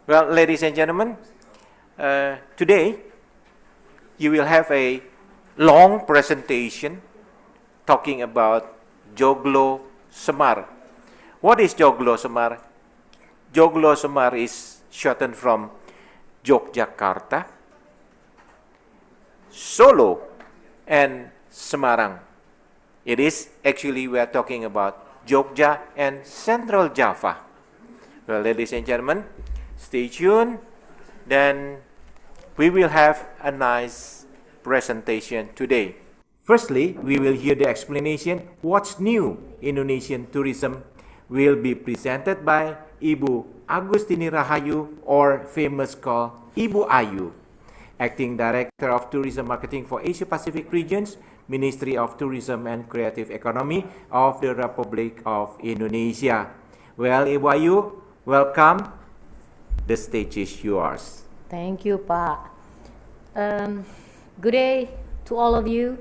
Well, ladies and gentlemen, today you will have a long presentation talking about Joglo Semar. What is Joglo Semar? Joglo Semar is shortened from Yogyakarta, Solo, and Semarang. It is actually we are talking about Jogja and Central Java. Well, ladies and gentlemen, stay tuned. Then we will have a nice presentation today. Firstly, we will hear the explanation what's new Indonesian tourism will be presented by Ibu Agustini Rahayu, or famous called Ibu Ayu, Acting Director of Tourism Marketing for Asia Pacific Regions, Ministry of Tourism and Creative Economy of the Republic of Indonesia. Well, Ibu Ayu, welcome. The stage is yours. Thank you, Pak. Good day to all of you,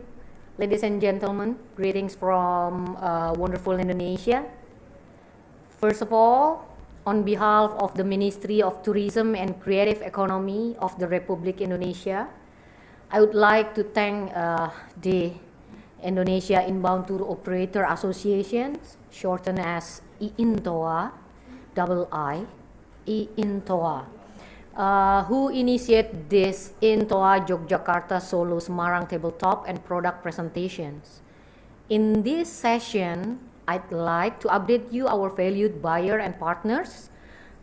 ladies and gentlemen. Greetings from wonderful Indonesia. First of all, on behalf of the Ministry of Tourism and Creative Economy of the Republic Indonesia, I would like to thank the Indonesia Inbound Tour Operator Association, shortened as IINTOA, IINTOA, who initiate this IINTOA Yogyakarta Solo Semarang Tabletop and product presentations. In this session, I'd like to update you our valued buyer and partners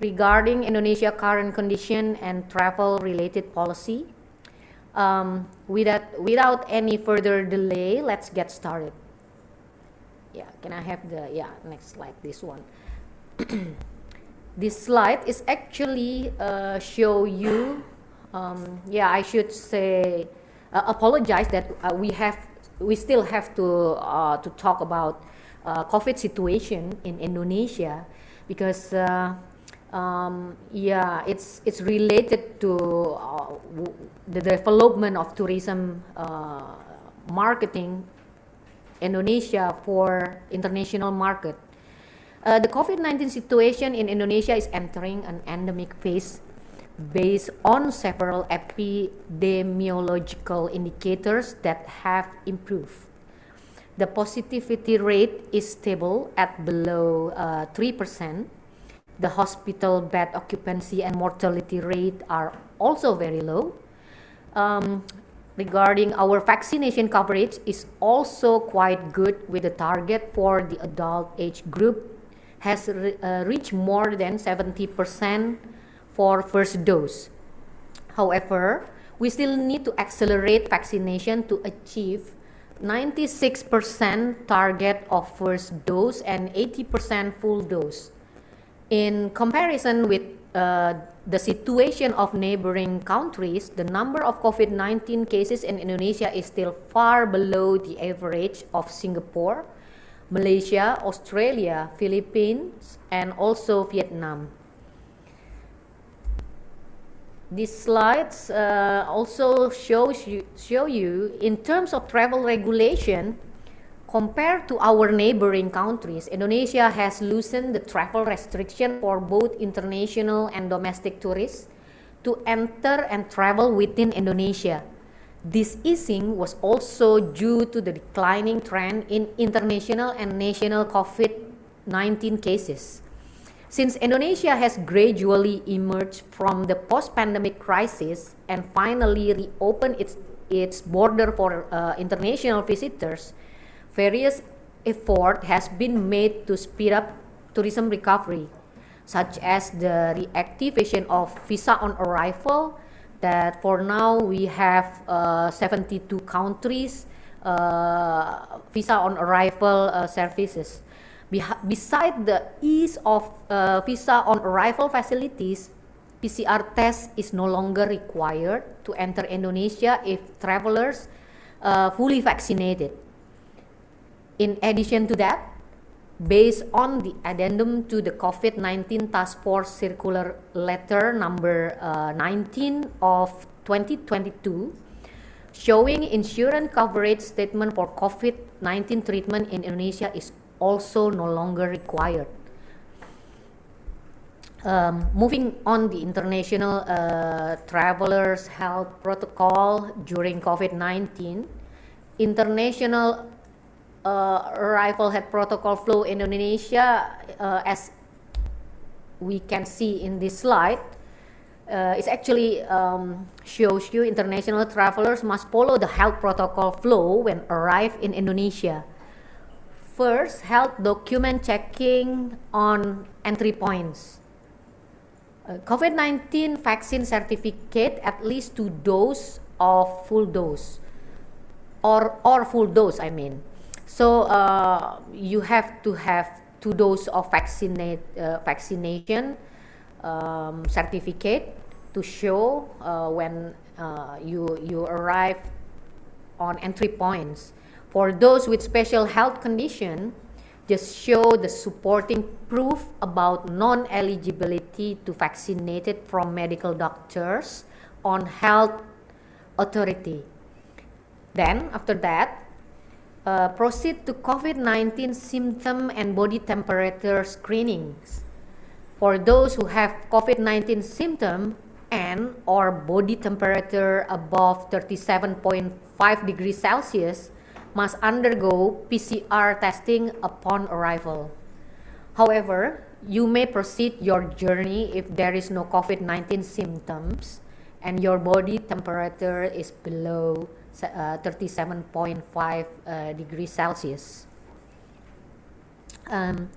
regarding Indonesia current condition and travel related policy. Without any further delay, let's get started. Yeah, can I have the next slide, this one. This slide is actually show you, I should say, apologize that we still have to talk about COVID situation in Indonesia, because it's related to the development of tourism marketing Indonesia for international market. The COVID-19 situation in Indonesia is entering an endemic phase based on several epidemiological indicators that have improved. The positivity rate is stable at below 3%. The hospital bed occupancy and mortality rate are also very low. Regarding our vaccination coverage is also quite good, with the target for the adult age group has reached more than 70% for first dose. However, we still need to accelerate vaccination to achieve 96% target of first dose and 80% full dose. In comparison with the situation of neighboring countries, the number of COVID-19 cases in Indonesia is still far below the average of Singapore, Malaysia, Australia, Philippines, and also Vietnam. These slides also show you in terms of travel regulation, compared to our neighboring countries, Indonesia has loosened the travel restriction for both international and domestic tourists to enter and travel within Indonesia. This easing was also due to the declining trend in international and national COVID-19 cases. Since Indonesia has gradually emerged from the post-pandemic crisis and finally reopened its border for international visitors, various effort has been made to speed up tourism recovery, such as the reactivation of visa on arrival, that for now we have 72 countries visa on arrival services. Beside the ease of visa on arrival facilities, PCR test is no longer required to enter Indonesia if travelers fully vaccinated. In addition to that, based on the addendum to the COVID-19 Task Force Circular Letter number 19 of 2022, showing insurance coverage statement for COVID-19 treatment in Indonesia is also no longer required. Moving on the international travelers health protocol during COVID-19, international arrival health protocol flow in Indonesia, as we can see in this slide, it actually shows you international travelers must follow the health protocol flow when arrive in Indonesia. First, health document checking on entry points. COVID-19 vaccine certificate, at least 2 doses of full dose, or full dose, I mean. So you have to have 2 doses of vaccination certificate to show when you arrive on entry points. For those with special health condition, just show the supporting proof about non-eligibility to vaccinated from medical doctors on health authority. Then after that, proceed to COVID-19 symptom and body temperature screenings. For those who have COVID-19 symptom and or body temperature above 37.5 degrees Celsius, must undergo PCR testing upon arrival. However, you may proceed your journey if there is no COVID-19 symptoms and your body temperature is below 37.5 degrees Celsius. And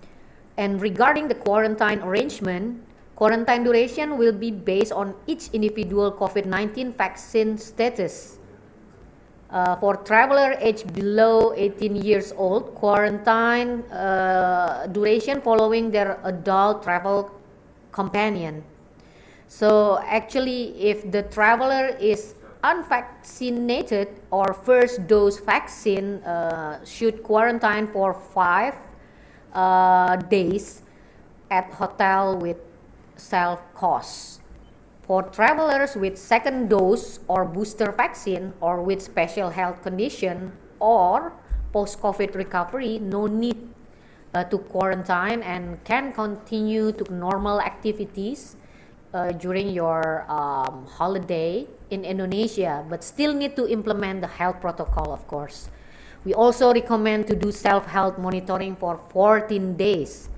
regarding the quarantine arrangement, quarantine duration will be based on each individual COVID-19 vaccine status. For traveler aged below 18 years old, quarantine duration following their adult travel companion. So actually, if the traveler is unvaccinated or first dose vaccine, should quarantine for 5 days at hotel with self-cost. For travelers with second dose or booster vaccine or with special health condition or post-COVID recovery, no need to quarantine and can continue to normal activities during your holiday in Indonesia, but still need to implement the health protocol, of course. We also recommend to do self-health monitoring for 14 days.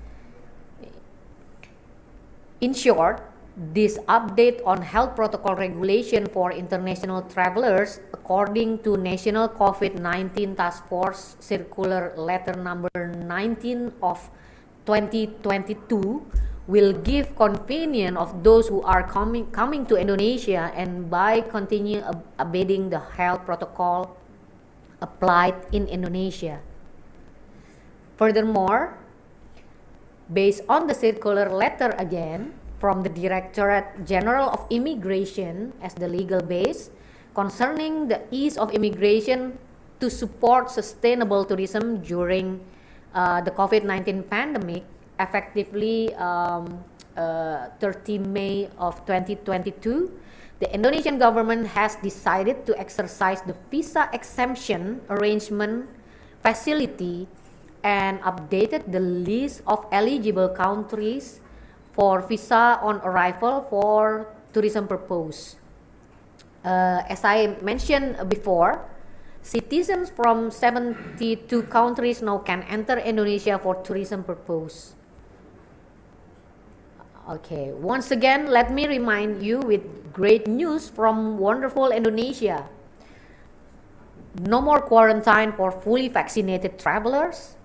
In short, this update on health protocol regulation for international travelers, according to National COVID-19 Task Force Circular Letter number 19 of 2022, will give convenience of those who are coming to Indonesia, and by continue abiding the health protocol applied in Indonesia. Furthermore, based on the circular letter again from the Directorate General of Immigration as the legal base concerning the ease of immigration to support sustainable tourism during the COVID-19 pandemic, effectively 30 May of 2022, the Indonesian government has decided to exercise the visa exemption arrangement facility and updated the list of eligible countries for visa on arrival for tourism purpose. As I mentioned before, citizens from 72 countries now can enter Indonesia for tourism purpose. Okay, once again, let me remind you with great news from wonderful Indonesia. No more quarantine for fully vaccinated travelers.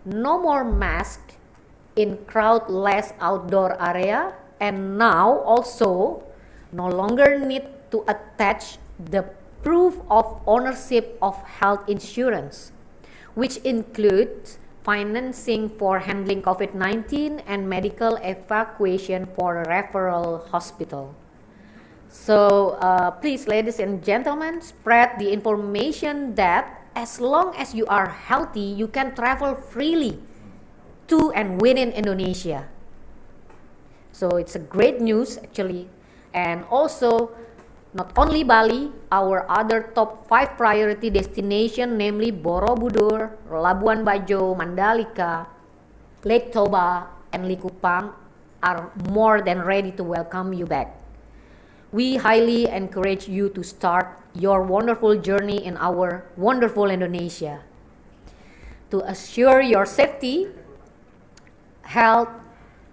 No more mask in crowdless outdoor area, and now also no longer need to attach the proof of ownership of health insurance, which includes financing for handling COVID-19 and medical evacuation for a referral hospital. So please, ladies and gentlemen, spread the information that as long as you are healthy, you can travel freely to and within Indonesia. So it's a great news actually. And also, not only Bali, our other top 5 priority destination, namely Borobudur, Labuan Bajo, Mandalika, Lake Toba, and Likupang, are more than ready to welcome you back. We highly encourage you to start your wonderful journey in our wonderful Indonesia. To assure your safety, health,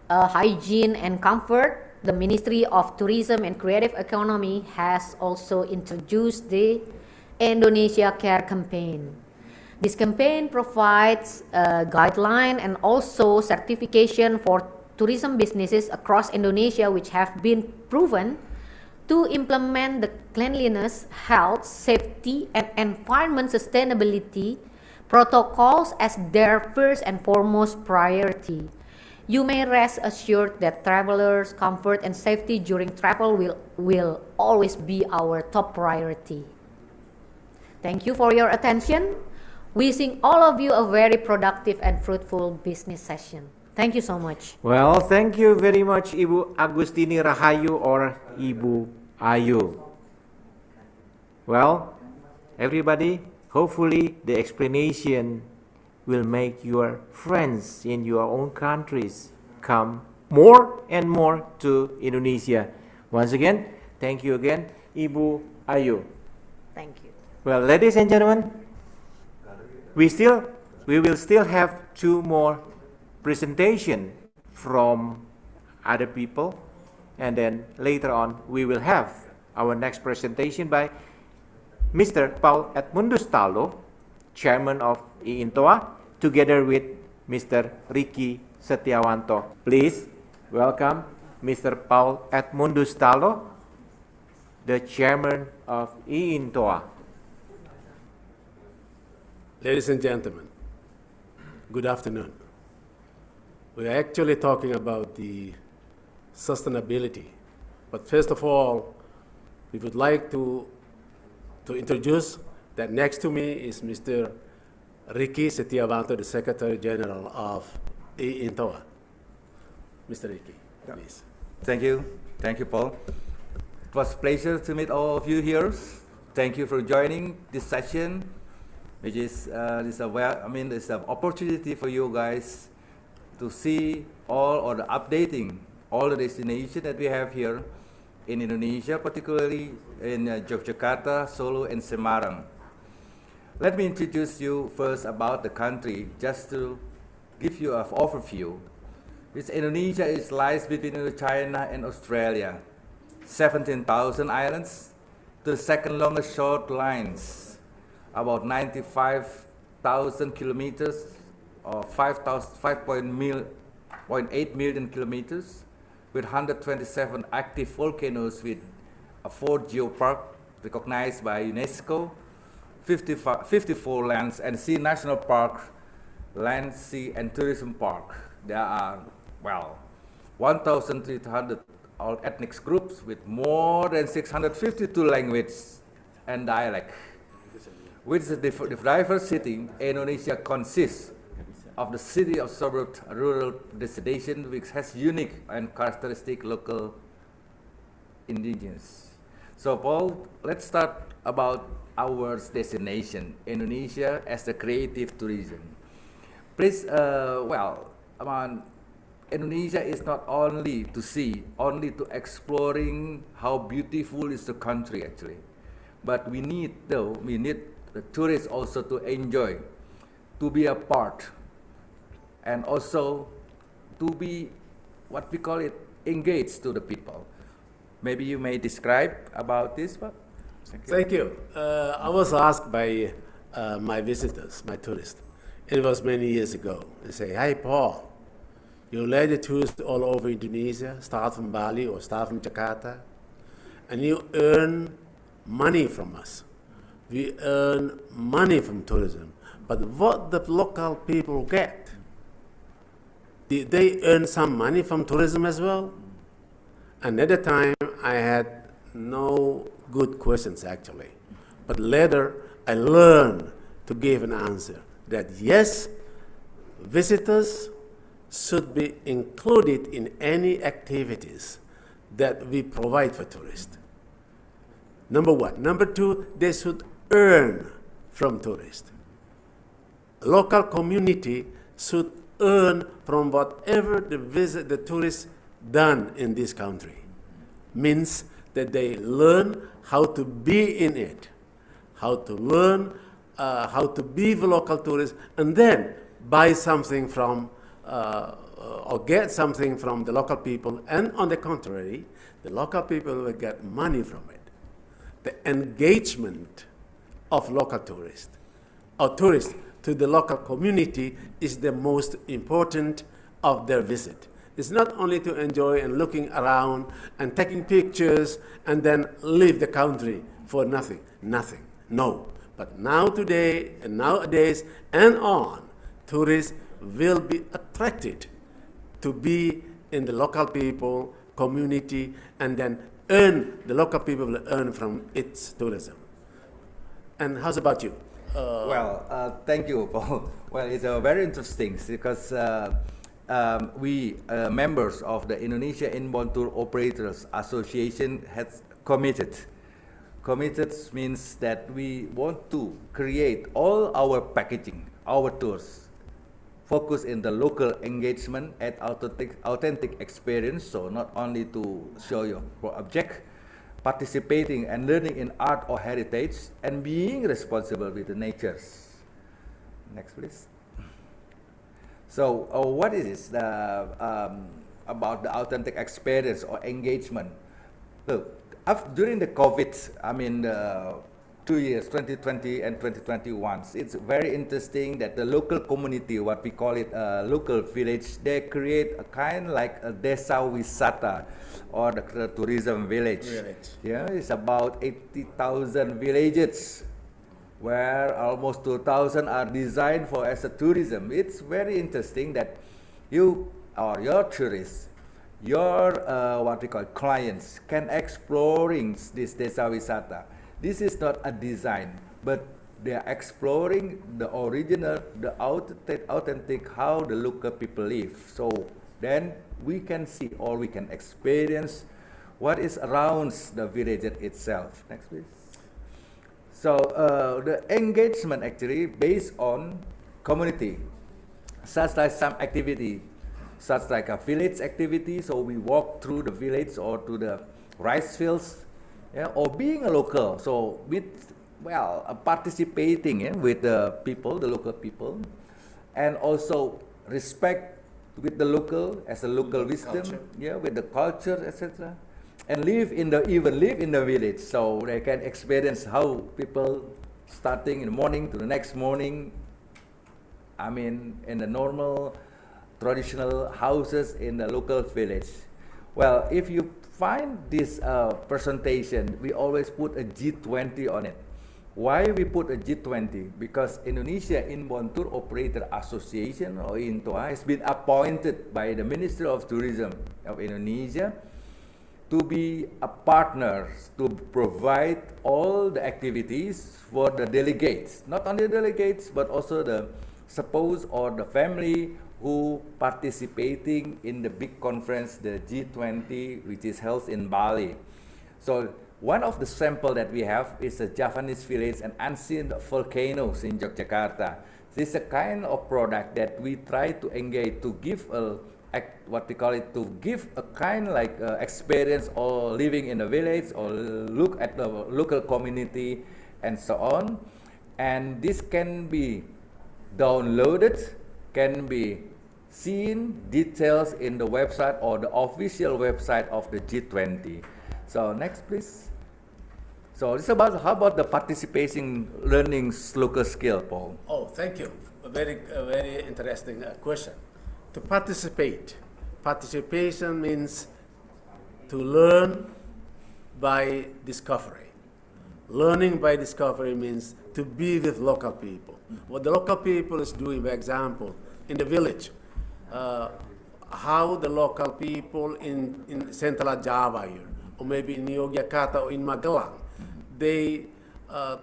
hygiene, and comfort, the Ministry of Tourism and Creative Economy has also introduced the Indonesia Care campaign. This campaign provides a guideline and also certification for tourism businesses across Indonesia which have been proven to implement the cleanliness, health, safety, and environment sustainability protocols as their first and foremost priority. You may rest assured that travelers' comfort and safety during travel will always be our top priority. Thank you for your attention. Wishing all of you a very productive and fruitful business session. Thank you so much. Well, thank you very much, Ibu Agustini Rahayu or Ibu Ayu. Well, everybody, hopefully the explanation will make your friends in your own countries come more and more to Indonesia. Once again, thank you again, Ibu Ayu. Thank you. Well, ladies and gentlemen, we will still have two more presentation from other people, and then later on we will have our next presentation by Mr. Paul Edmundus Talo, Chairman of IINTOA, together with Mr. Ricky Setiawanto. Please welcome Mr. Paul Edmundus Talo, the Chairman of IINTOA. Ladies and gentlemen, good afternoon. We are actually talking about the sustainability. But first of all, we would like to introduce that next to me is Mr. Ricky Setiawanto, the Secretary General of IINTOA. Mr. Ricky, please. Thank you. Thank you, Paul. It was a pleasure to meet all of you here. Thank you for joining this session, which is it's an opportunity for you guys to see all or the updating all the destinations that we have here in Indonesia, particularly in Yogyakarta, Solo, and Semarang. Let me introduce you first about the country, just to give you an overview. Indonesia lies between China and Australia, 17,000 islands, the second longest shorelines, about 95,000 kilometers, or 5.8 million kilometers, with 127 active volcanoes, with 4 geoparks recognized by UNESCO, 54 lands and sea national parks, land, sea, and tourism park. There are, 1,300 all ethnic groups with more than 652 languages and dialects. With the diversity, Indonesia consists of the city of suburb rural destination, which has unique and characteristic local indigenous. So Paul, let's start about our destination, Indonesia as the creative tourism. Please, Indonesia is not only to see, only to exploring how beautiful is the country actually, but we need the tourists also to enjoy, to be a part, and also to be, what we call it, engaged to the people. Maybe you may describe about this, but Thank you. I was asked by my visitors, my tourists, it was many years ago. They say, "Hey Paul, you led the tourists all over Indonesia, start from Bali or start from Jakarta, and you earn money from us. We earn money from tourism. But what the local people get? Did they earn some money from tourism as well?" And at the time, I had no good questions actually. But later, I learned to give an answer that yes, visitors should be included in any activities that we provide for tourists. Number one. Number two, they should earn from tourists. Local community should earn from whatever the tourists done in this country. Means that they learn how to be in it, how to learn how to be the local tourist, and then buy something from or get something from the local people, and on the contrary, the local people will get money from it. The engagement of local tourists or tourists to the local community is the most important of their visit. It's not only to enjoy and looking around and taking pictures and then leave the country for nothing. Nothing. No. But now today and nowadays and on, tourists will be attracted to be in the local people, community, and then the local people will earn from its tourism. And how's about you? Thank you, Paul. Well, it's very interesting because we members of the Indonesia Inbound Tour Operators Association has committed. Committed means that we want to create all our packaging, our tours, focus in the local engagement and authentic experience. So not only to show your object, participating and learning in art or heritage, and being responsible with the natures. Next, please. So what is this about the authentic experience or engagement? Look, during the COVID, I mean, 2 years, 2020 and 2021, it's very interesting that the local community, what we call it local village, they create a kind like a desa wisata or the tourism village. Yeah, it's about 80,000 villages where almost 2,000 are designed for as a tourism. It's very interesting that you or your tourists, your what we call clients can exploring this desa wisata. This is not a design, but they are exploring the original, the authentic how the local people live. So then we can see or we can experience what is around the village itself. Next, please. So the engagement actually based on community, such like some activity, such like a village activity. So we walk through the village or to the rice fields, yeah, or being a local. So with participating with the people, the local people, and also respect with the local as a local wisdom, yeah, with the culture, etc. And live in the village, so they can experience how people starting in the morning to the next morning. I mean, in the normal traditional houses in the local village. Well, if you find this presentation, we always put a G20 on it. Why we put a G20? Because Indonesia Inbound Tour Operator Association, or IINTOA, has been appointed by the Ministry of Tourism of Indonesia to be a partner to provide all the activities for the delegates, not only delegates, but also the spouse or the family who participating in the big conference, the G20, which is held in Bali. So one of the sample that we have is a Javanese village and ancient volcanoes in Yogyakarta. This is a kind of product that we try to engage to give a what we call it, to give a kind like experience or living in a village or look at the local community and so on. And this can be downloaded, can be seen details in the website or the official website of the G20. So next, please. So it's about how about the participation learning local skill, Paul? Oh, thank you. A very interesting question. To participate. Participation means to learn by discovery. Learning by discovery means to be with local people. What the local people is doing, for example, in the village, how the local people in Central Java here, or maybe in Yogyakarta or in Magelang, they are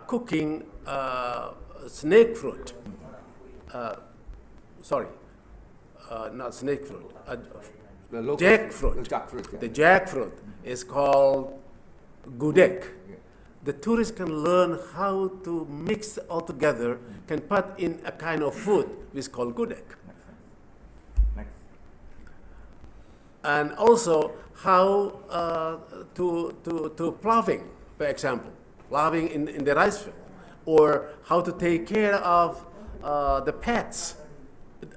cooking snake fruit. Not snake fruit. Jackfruit. Yeah. The jackfruit is called gudeg. The tourists can learn how to mix all together, can put in a kind of food which is called gudeg. Next. and also how to ploughing, for example, ploughing in the rice field, or how to take care of the pets,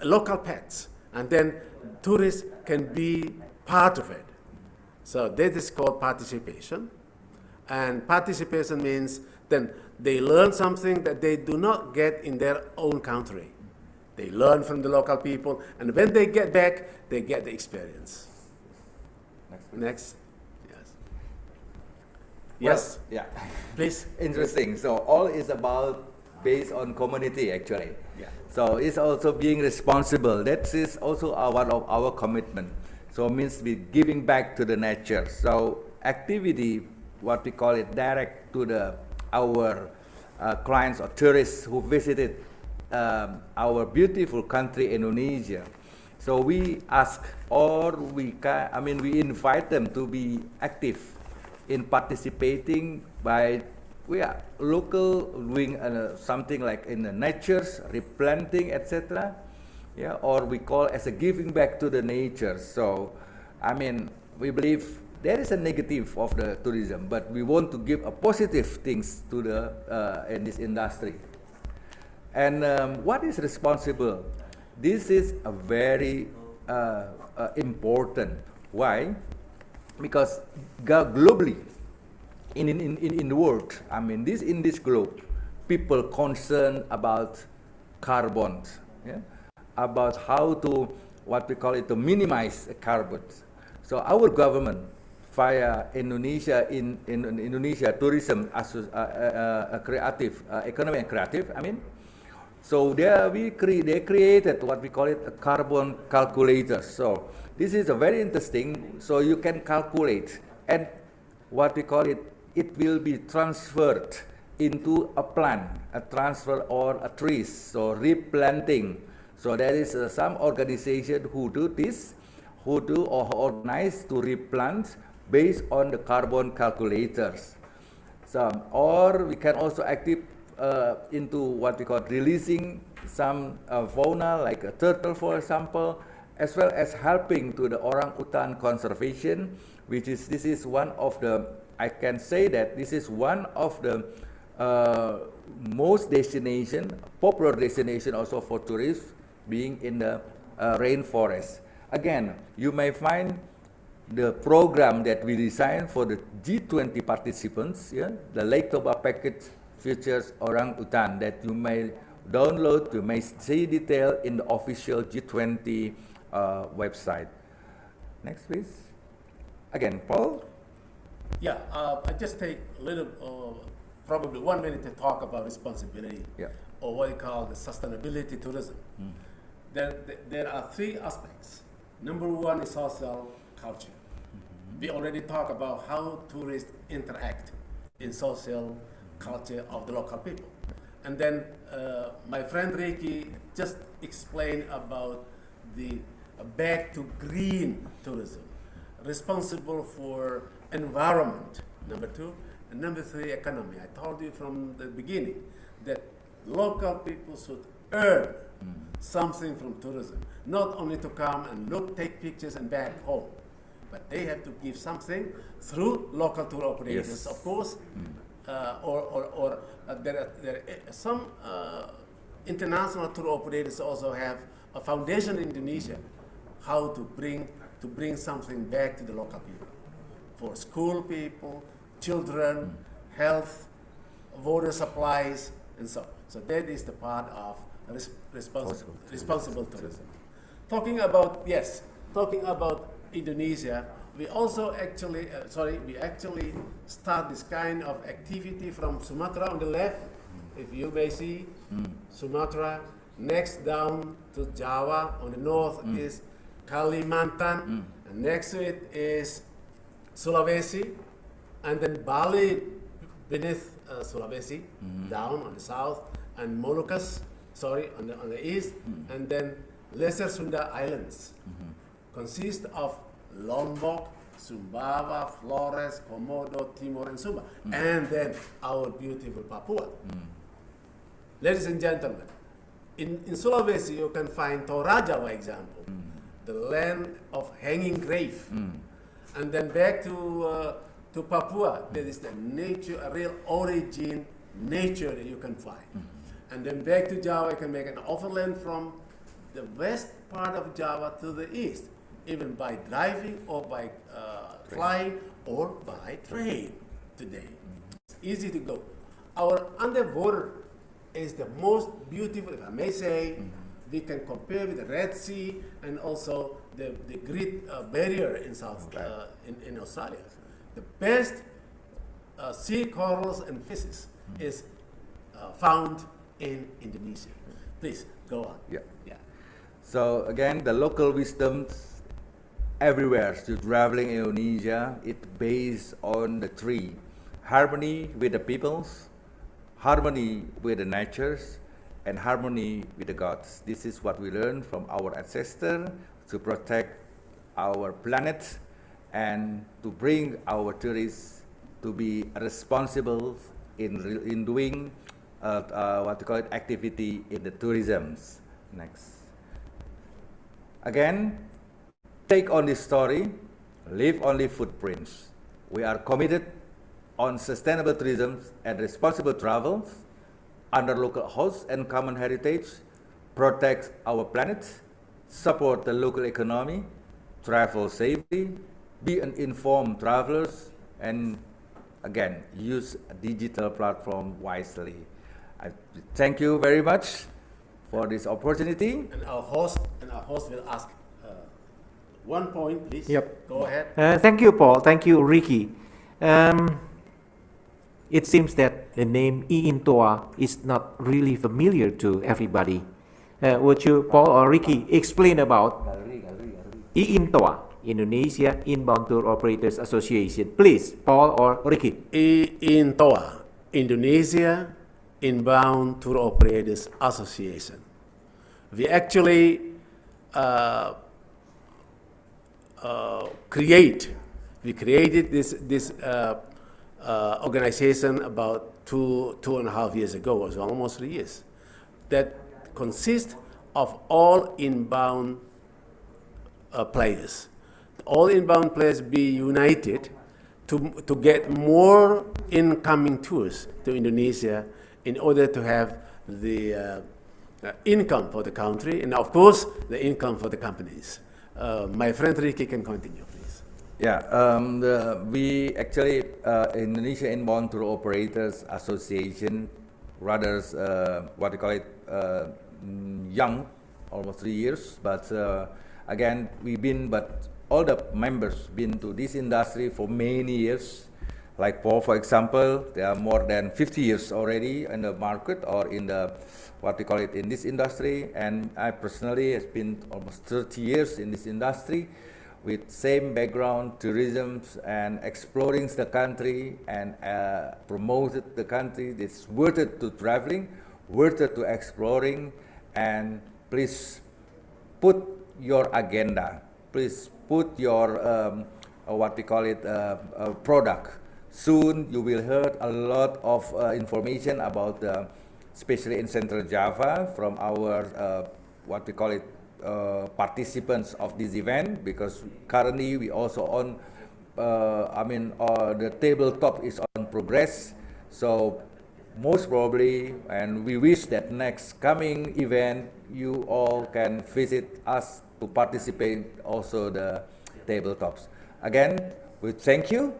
local pets, and then tourists can be part of it. So that is called participation. And participation means then they learn something that they do not get in their own country. They learn from the local people, and when they get back, they get the experience. Next. Yes. Yes. Yeah. Please. Interesting. So all is about based on community actually. Yeah. So it's also being responsible. That is also one of our commitment. So it means we giving back to the nature. So activity, what we call it, direct to our clients or tourists who visited our beautiful country Indonesia. So we ask, or we invite them to be active in participating by local doing something like in the natures, replanting, etc. Yeah, or we call as a giving back to the nature. So, we believe there is a negative of the tourism, but we want to give a positive things to the in this industry. And what is responsible? This is a very important. Why? Because globally, in the world, in this globe, people concerned about carbon, yeah? About how to, what we call it, to minimize carbon. So our government, via Indonesia Indonesia Tourism Creative Economy and Creative, so they created what we call it a carbon calculator. So this is a very interesting. So you can calculate, and what we call it, it will be transferred into a plant, a transfer or a trees. So replanting. So there is some organization who do this, who do or organize to replant based on the carbon calculators. So, or we can also active into what we call releasing some fauna like a turtle, for example, as well as helping to the orangutan conservation, this is one of the, I can say that this is one of the most popular destination also for tourists, being in the rainforest. Again, you may find the program that we designed for the G20 participants, yeah, the Lake Toba package features orangutan that you may download, you may see detail in the official G20 website. Next, please. Again, Paul. Yeah, I just take a little, probably 1 minute to talk about responsibility, Yeah. or what you call the sustainability tourism. There are three aspects. Number one is social culture. We already talked about how tourists interact in social culture of the local people. And then my friend Ricky just explained about the back to green tourism, responsible for environment, number two, and number three, economy. I told you from the beginning that local people should earn something from tourism, not only to come and look, take pictures and back home, but they have to give something through local tour operators, Yes. of course, or there are some international tour operators also have a foundation in Indonesia, how to bring something back to the local people, for school people, children, health, water supplies, and so on. So that is the part of responsible tourism. Talking about Indonesia, we also actually start this kind of activity from Sumatra on the left, if you may see, Sumatra. Next down to Java on the north is Kalimantan, and next to it is Sulawesi, and then Bali beneath Sulawesi, down on the south, and Moluccas, on the east, and then Lesser Sunda Islands, consist of Lombok, Sumbawa, Flores, Komodo, Timor, and Sumba, and then our beautiful Papua. Ladies and gentlemen, in Sulawesi you can find Toraja, for example, the land of hanging grave. And then back to Papua, there is the nature, a real origin nature that you can find. And then back to Java, you can make an overland from the west part of Java to the east, even by driving or by flying or by train today. It's easy to go. Our underwater is the most beautiful, if I may say. We can compare with the Red Sea and also the Great Barrier in in Australia. The best sea corals and fishes is found in Indonesia. Please go on. Yeah. So again, the local wisdoms everywhere to traveling in Indonesia, it's based on the three: harmony with the peoples, harmony with the natures, and harmony with the gods. This is what we learned from our ancestors to protect our planet and to bring our tourists to be responsible in doing what we call it activity in the tourism. Next. Again, take on this story, leave only footprints. We are committed on sustainable tourism and responsible travel under local hosts and common heritage, protect our planet, support the local economy, travel safely, be an informed travelers, and again, use a digital platform wisely. I thank you very much for this opportunity. And our host will ask one point, please. Yep. Go ahead. Thank you, Paul. Thank you, Ricky. It seems that the name IINTOA is not really familiar to everybody. Would you, Paul or Ricky, explain about IINTOA, Indonesia Inbound Tour Operators Association? Please, Paul or Ricky. IINTOA, Indonesia Inbound Tour Operators Association. We actually created this organization about two and a half years ago, or so, almost 3 years, that consists of all inbound players. All inbound players be united to get more incoming tours to Indonesia in order to have the income for the country and, of course, the income for the companies. My friend Ricky can continue, please. Yeah, we actually, Indonesia Inbound Tour Operators Association, rather, what we call it, young, almost 3 years, but again, all the members been to this industry for many years. Like Paul, for example, there are more than 50 years already in the market or in the, what we call it, in this industry. And I personally have been almost 30 years in this industry with same background, tourism and exploring the country and promoted the country. It's worth it to traveling, worth it to exploring, and please put your agenda, please put your, what we call it, product. Soon you will hear a lot of information about, especially in Central Java, from our, what we call it, participants of this event, because currently we also on, the tabletop is on progress. So most probably, and we wish that next coming event, you all can visit us to participate also the tabletops. Again, we thank you.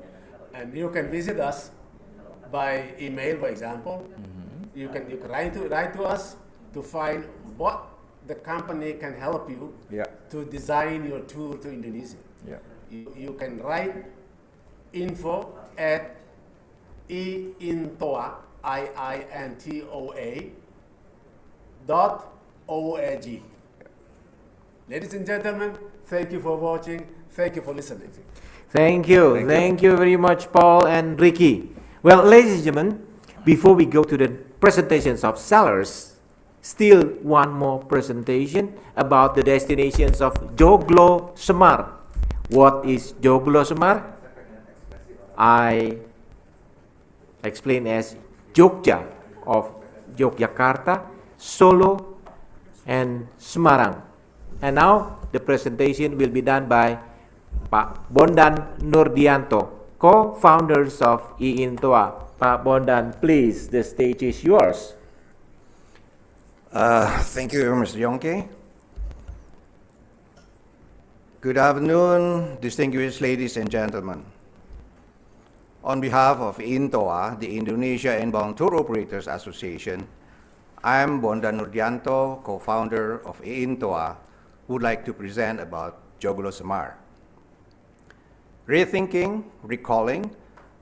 And you can visit us by email, for example. You can write to us to find what the company can help you to design your tour to Indonesia. You can write info@IINTOA .org. Ladies and gentlemen, thank you for watching. Thank you for listening. Thank you. Thank you very much, Paul and Ricky. Well, ladies and gentlemen, before we go to the presentations of sellers, still one more presentation about the destinations of Joglo Semar. What is Joglo Semar? I explain as Jogja of Yogyakarta, Solo, and Semarang. And now the presentation will be done by Pak Bondan Nurdianto, co-founders of IINTOA. Pak Bondan, please, the stage is yours. Thank you, Mr. Yongke. Good afternoon, distinguished ladies and gentlemen. On behalf of IINTOA, the Indonesia Inbound Tour Operators Association, I am Bondan Nurdianto, co-founder of IINTOA, who would like to present about Joglo Semar. Rethinking, recalling,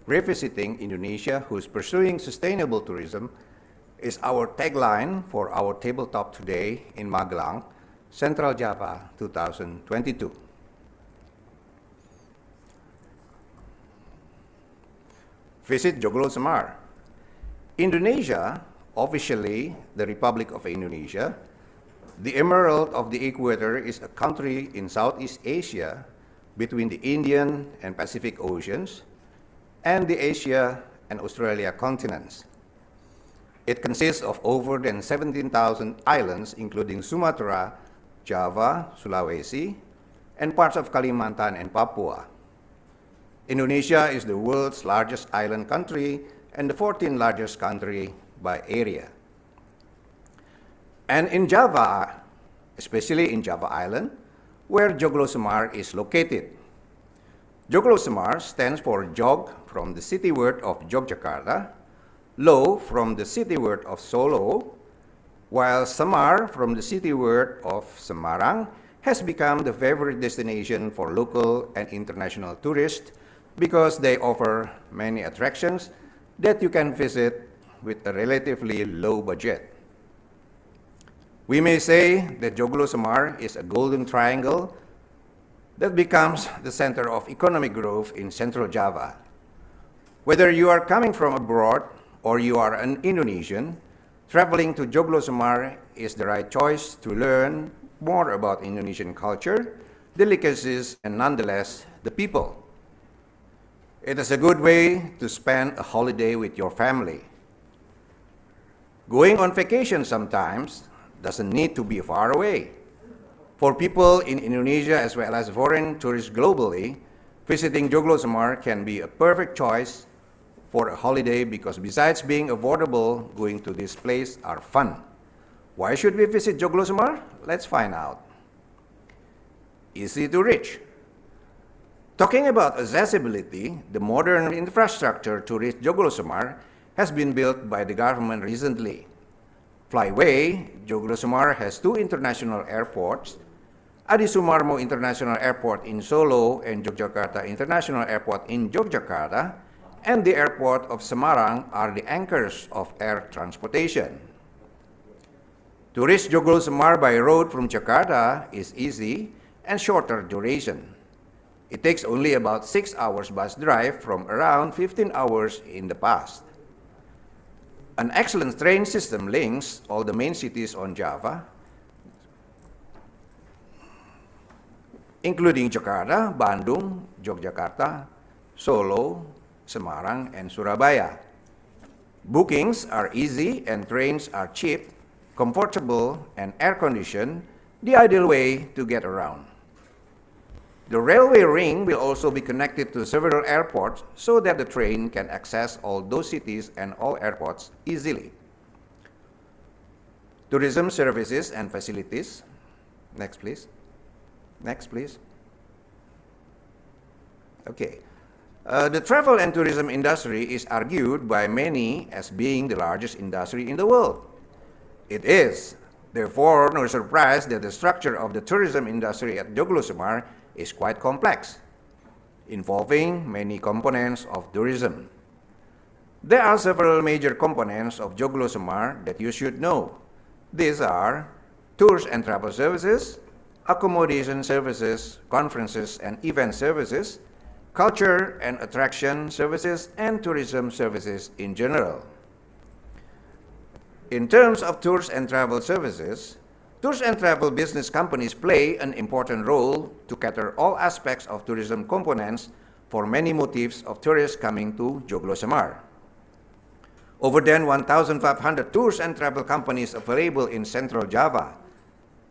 revisiting Indonesia, who's pursuing sustainable tourism, is our tagline for our tabletop today in Magelang, Central Java 2022. Visit Joglo Semar. Indonesia, officially the Republic of Indonesia, the Emerald of the Equator, is a country in Southeast Asia between the Indian and Pacific Oceans and the Asia and Australia continents. It consists of over than 17,000 islands, including Sumatra, Java, Sulawesi, and parts of Kalimantan and Papua. Indonesia is the world's largest island country and the 14th largest country by area. And in Java, especially in Java Island, where Joglo Semar is located. Joglo Semar stands for Jog from the city word of Yogyakarta, Lo from the city word of Solo, while Semar from the city word of Semarang has become the favorite destination for local and international tourists because they offer many attractions that you can visit with a relatively low budget. We may say that Joglo Semar is a golden triangle that becomes the center of economic growth in Central Java. Whether you are coming from abroad or you are an Indonesian, traveling to Joglo Semar is the right choice to learn more about Indonesian culture, delicacies, and nonetheless, the people. It is a good way to spend a holiday with your family. Going on vacation sometimes doesn't need to be far away. For people in Indonesia as well as foreign tourists globally, visiting Joglo Semar can be a perfect choice for a holiday because besides being affordable, going to this place are fun. Why should we visit Joglo Semar? Let's find out. Easy to reach. Talking about accessibility, the modern infrastructure to reach Joglo Semar has been built by the government recently. Flyway, Joglo Semar has 2 international airports, Adi Sumarmo International Airport in Solo and Yogyakarta International Airport in Yogyakarta, and the airport of Semarang are the anchors of air transportation. To reach Joglo Semar by road from Jakarta is easy and shorter duration. It takes only about 6 hours bus drive from around 15 hours in the past. An excellent train system links all the main cities on Java, including Jakarta, Bandung, Yogyakarta, Solo, Semarang, and Surabaya. Bookings are easy and trains are cheap, comfortable, and air-conditioned, the ideal way to get around. The railway ring will also be connected to several airports so that the train can access all those cities and all airports easily. Tourism services and facilities. Next, please. Next, please. Okay. The travel and tourism industry is argued by many as being the largest industry in the world. It is. Therefore, no surprise that the structure of the tourism industry at Joglo Semar is quite complex, involving many components of tourism. There are several major components of Joglo Semar that you should know. These are tours and travel services, accommodation services, conferences and event services, culture and attraction services, and tourism services in general. In terms of tours and travel services, tours and travel business companies play an important role to cater all aspects of tourism components for many motifs of tourists coming to Joglo Semar. Over than 1,500 tours and travel companies available in Central Java.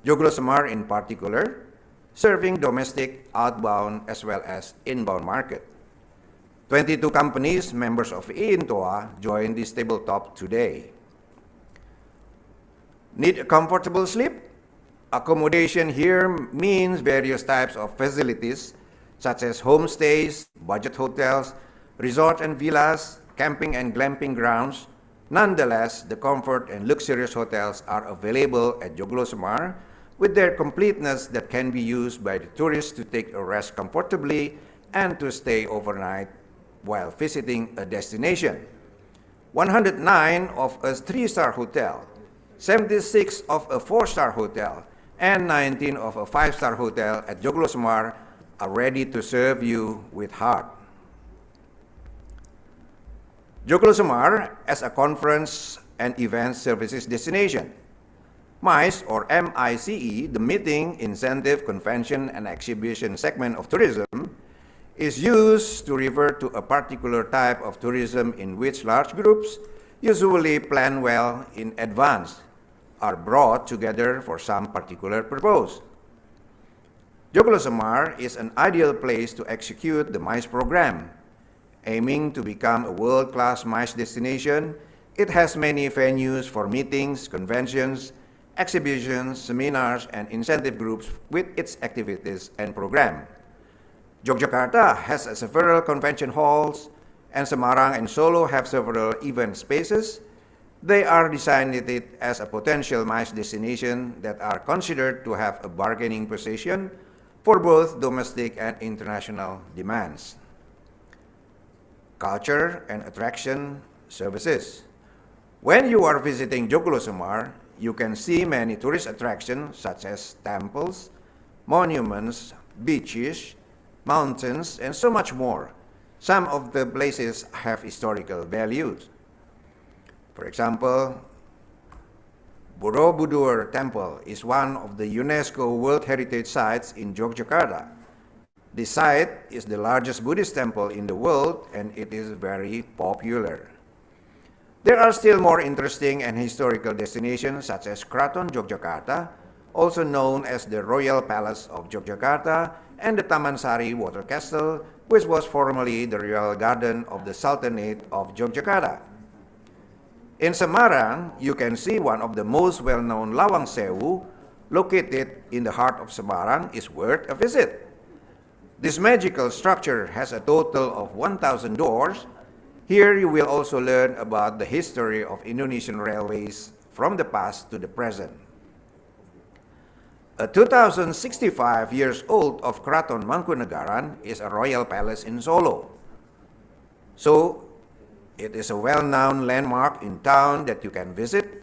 Joglo Semar in particular, serving domestic, outbound, as well as inbound market. 22 companies, members of IINTOA, join this tabletop today. Need a comfortable sleep? Accommodation here means various types of facilities, such as homestays, budget hotels, resorts and villas, camping and glamping grounds. Nonetheless, the comfort and luxurious hotels are available at Joglo Semar with their completeness that can be used by the tourists to take a rest comfortably and to stay overnight while visiting a destination. 109 of a 3-star hotel, 76 of a 4-star hotel, and 19 of a 5-star hotel at Joglo Semar are ready to serve you with heart. Joglo Semar as a conference and event services destination. MICE or MICE, the Meeting, Incentive, Convention and Exhibition segment of tourism, is used to refer to a particular type of tourism in which large groups, usually planned well in advance, are brought together for some particular purpose. Joglo Semar is an ideal place to execute the MICE program. Aiming to become a world-class MICE destination, it has many venues for meetings, conventions, exhibitions, seminars, and incentive groups with its activities and program. Yogyakarta has several convention halls, and Semarang and Solo have several event spaces. They are designated as a potential MICE destination that are considered to have a bargaining position for both domestic and international demands. Culture and attraction services. When you are visiting Joglo Semar, you can see many tourist attractions such as temples, monuments, beaches, mountains, and so much more. Some of the places have historical values. For example, Borobudur Temple is one of the UNESCO World Heritage Sites in Yogyakarta. This site is the largest Buddhist temple in the world, and it is very popular. There are still more interesting and historical destinations such as Kraton Yogyakarta, also known as the Royal Palace of Yogyakarta, and the Taman Sari Water Castle, which was formerly the Royal Garden of the Sultanate of Yogyakarta. In Semarang, you can see one of the most well-known Lawang Sewu, located in the heart of Semarang, is worth a visit. This magical structure has a total of 1,000 doors. Here you will also learn about the history of Indonesian railways from the past to the present. A 2,065 years old of Kraton Mangkunegaran is a royal palace in Solo. So, it is a well-known landmark in town that you can visit.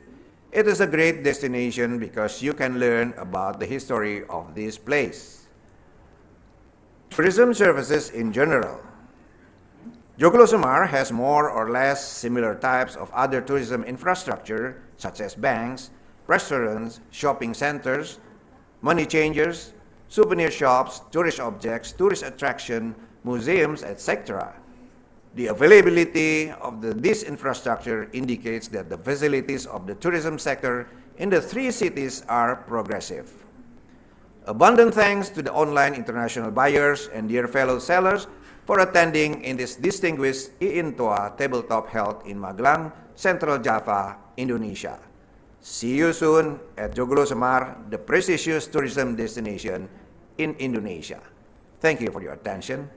It is a great destination because you can learn about the history of this place. Tourism services in general. Joglo Semar has more or less similar types of other tourism infrastructure such as banks, restaurants, shopping centers, money changers, souvenir shops, tourist objects, tourist attraction, museums, etc. The availability of this infrastructure indicates that the facilities of the tourism sector in the 3 cities are progressive. Abundant thanks to the online international buyers and dear fellow sellers for attending in this distinguished IINTOA Tabletop held in Magelang, Central Java, Indonesia. See you soon at Joglo Semar, the prestigious tourism destination in Indonesia. Thank you for your attention.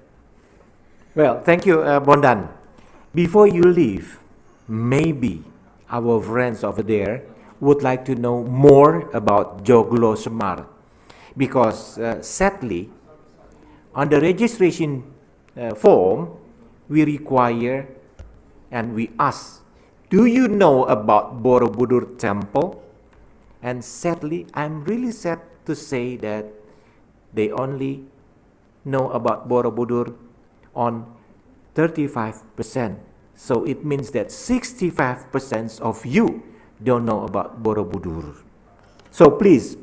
Well, thank you, Bondan. Before you leave, maybe our friends over there would like to know more about Joglo Semar, because sadly, on the registration form, we require and we ask, do you know about Borobudur Temple? And sadly, I'm really sad to say that they only know about Borobudur on 35%. So it means that 65% of you don't know about Borobudur. So please,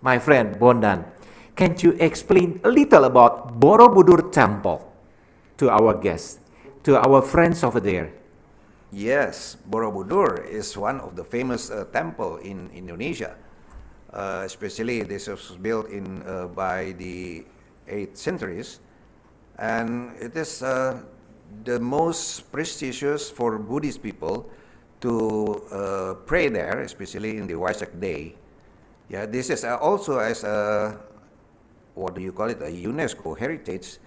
my friend Bondan, can you explain a little about Borobudur Temple to our guests, to our friends over there? Yes, Borobudur is one of the famous temple in Indonesia. especially this was built in by the 8th centuries, and it is the most prestigious for Buddhist people to pray there, especially in the Waisak day. Yeah, this is also as a, what do you call it, a UNESCO heritage.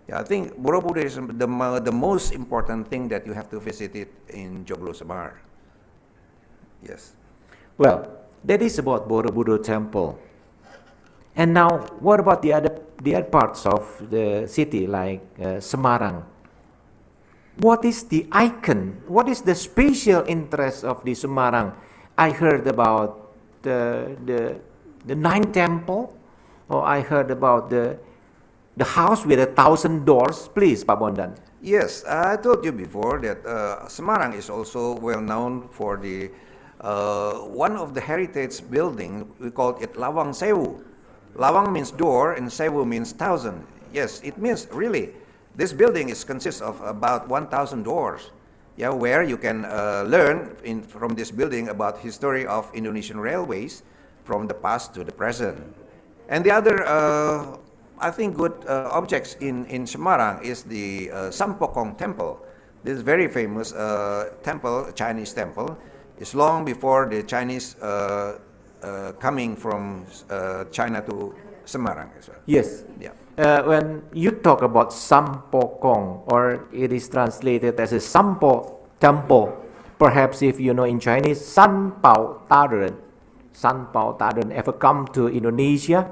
Yeah, I think Borobudur is the most important thing that you have to visit it in Joglo Semar. Yes. Well, that is about Borobudur Temple. And now, what about the other parts of the city, like Semarang? What is the icon? What is the special interest of the Semarang? I heard about the Nine Temple, or I heard about the house with 1,000 doors. Please, Pak Bondan. Yes, I told you before that Semarang is also well known for the one of the heritage building. We call it Lawang Sewu. Lawang means door and Sewu means 1,000. Yes, it means really. This building consists of about 1,000 doors. Yeah, where you can learn from this building about history of Indonesian railways from the past to the present. And the other, I think, good objects in Semarang is the Sampokong Temple. This is very famous temple, Chinese temple. It's long before the Chinese coming from China to Semarang as well. Yes. Yeah. When you talk about Sampokong, or it is translated as a Sampo Temple, perhaps if you know in Chinese, Sanpao Taden ever come to Indonesia,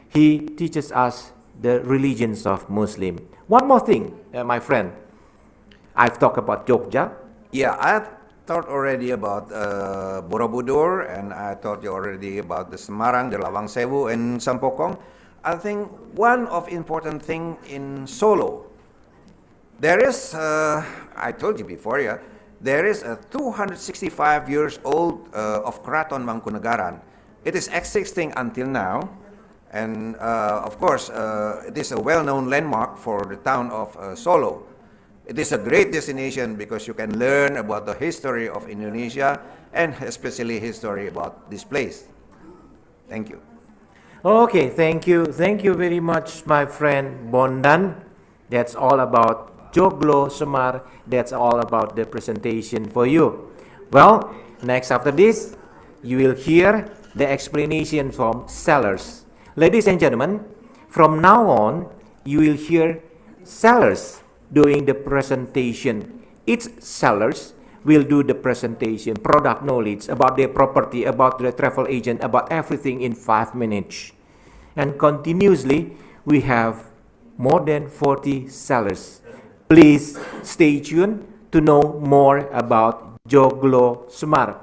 he teaches us the religions of Muslim. One more thing, my friend, I've talked about Jogja. Yeah, I thought already about Borobudur, and I thought you already about the Semarang, the Lawang Sewu, and Sampokong. I think one of important thing in Solo, there is, I told you before, yeah, there is a 265 years old of Keraton Mangkunegaran. It is existing until now, and of course, it is a well-known landmark for the town of Solo. It is a great destination because you can learn about the history of Indonesia and especially history about this place. Thank you. Okay, thank you. Thank you very much, my friend Bondan. That's all about Joglo Semar. That's all about the presentation for you. Well, next after this, you will hear the explanation from sellers. Ladies and gentlemen, from now on, you will hear sellers doing the presentation. Each sellers will do the presentation, product knowledge about their property, about the travel agent, about everything in 5 minutes. And continuously, we have more than 40 sellers. Please stay tuned to know more about Joglo Semar.